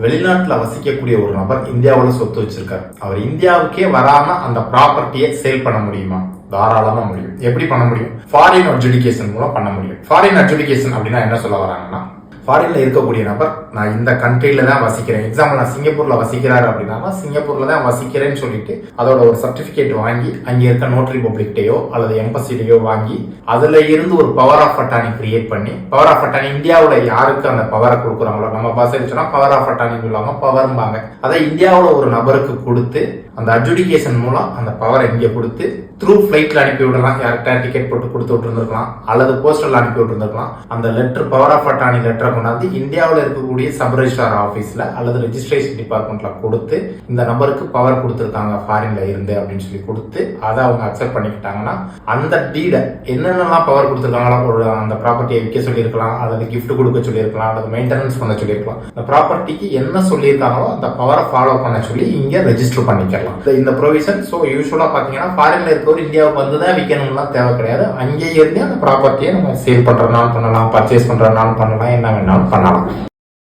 வெளிநாட்டில் வசிக்கக்கூடிய ஒரு நபர் இந்தியாவில் சொத்து வச்சிருக்காரு. அவர் இந்தியாவுக்கே வராம அந்த ப்ராப்பர்ட்டியை சேல் பண்ண முடியுமா? தாராளமா முடியும். எப்படி பண்ண முடியும்? ஃபாரின் அட்ஜுடிகேஷன் மூலம் பண்ண முடியும். ஃபாரின் அட்ஜுடிகேஷன் அப்படின்னா என்ன சொல்ல வராங்கன்னா, ஃபாரின்ல இருக்கக்கூடிய நபர் நான் இந்த கண்ட்ரில தான் வசிக்கிறேன், எக்ஸாம்பிள் நான் சிங்கப்பூர்ல வசிக்கிறாரு அப்படின்னா சிங்கப்பூர்ல தான் வசிக்கிறேன்னு சொல்லிட்டு அதோட ஒரு சர்டிபிகேட் வாங்கி அங்க இருக்க நோட்டரி பப்ளிக்டையோ அல்லது எம்பசிலையோ வாங்கி அதுல இருந்து ஒரு பவர் ஆஃப் அட்டானி கிரியேட் பண்ணி, பவர் ஆஃப் அட்டானி இந்தியாவோட யாருக்கு அந்த பவரை கொடுக்குறாங்களோ, நம்ம பாசையில் சொன்னா பவர் ஆஃப் அட்டானி இல்லாம பவர்பாங்க, அதை இந்தியாவோட ஒரு நபருக்கு கொடுத்து அந்த அட்ஜுடிகேஷன் மூலம் அந்த பவரை இங்கே கொடுத்து த்ரூ ஃபிளைட்ல அனுப்பி விடலாம். யார்கிட்ட டிக்கெட் போட்டு கொடுத்து விட்டுருந்துருக்கலாம் அல்லது போஸ்டர்ல அனுப்பி விட்டுருந்துருக்கலாம். அந்த லெட்டர் பவர் ஆஃப் அட்டானி லெட்டரை கொண்டாந்து இந்தியாவில் இருக்கக்கூடிய சப் ரெஜிஸ்ட்ரார் ஆஃபீஸ்ல அல்லது ரெஜிஸ்ட்ரேஷன் டிபார்ட்மெண்ட்ல கொடுத்து இந்த நபருக்கு பவர் கொடுத்துருக்காங்க ஃபாரின்ல இருந்து அப்படின்னு சொல்லி கொடுத்து அதை அவங்க அக்செப்ட் பண்ணிக்கிட்டாங்கன்னா அந்த டீடை என்னென்னலாம் பவர் கொடுத்துருக்காங்களோ, அந்த ப்ராப்பர்ட்டியை விற்க சொல்லியிருக்கலாம் அல்லது கிஃப்ட் கொடுக்க சொல்லியிருக்கலாம் அல்லது மெயின்டெனன்ஸ் பண்ண சொல்லியிருக்கலாம். அந்த ப்ராப்பர்ட்டிக்கு என்ன சொல்லியிருக்காங்களோ அந்த பவரை ஃபாலோ பண்ண சொல்லி இங்க ரெஜிஸ்டர் பண்ணிக்கலாம். இந்த ப்ரொவிஷன் ஸோ யூஸ்வலா பாத்தீங்கன்னா ஃபாரின்ல இருக்கவர் இந்தியாவுக்கு வந்து தான் விற்கணும்லாம் தேவை கிடையாது. அங்கேயே இருந்து அந்த ப்ராப்பர்ட்டியை நம்ம சேல் பண்றதுனாலும் பண்ணலாம், பர்ச்சேஸ் பண்றதுனாலும் பண்ணலாம், என்ன வேணாலும் பண்ணலாம்.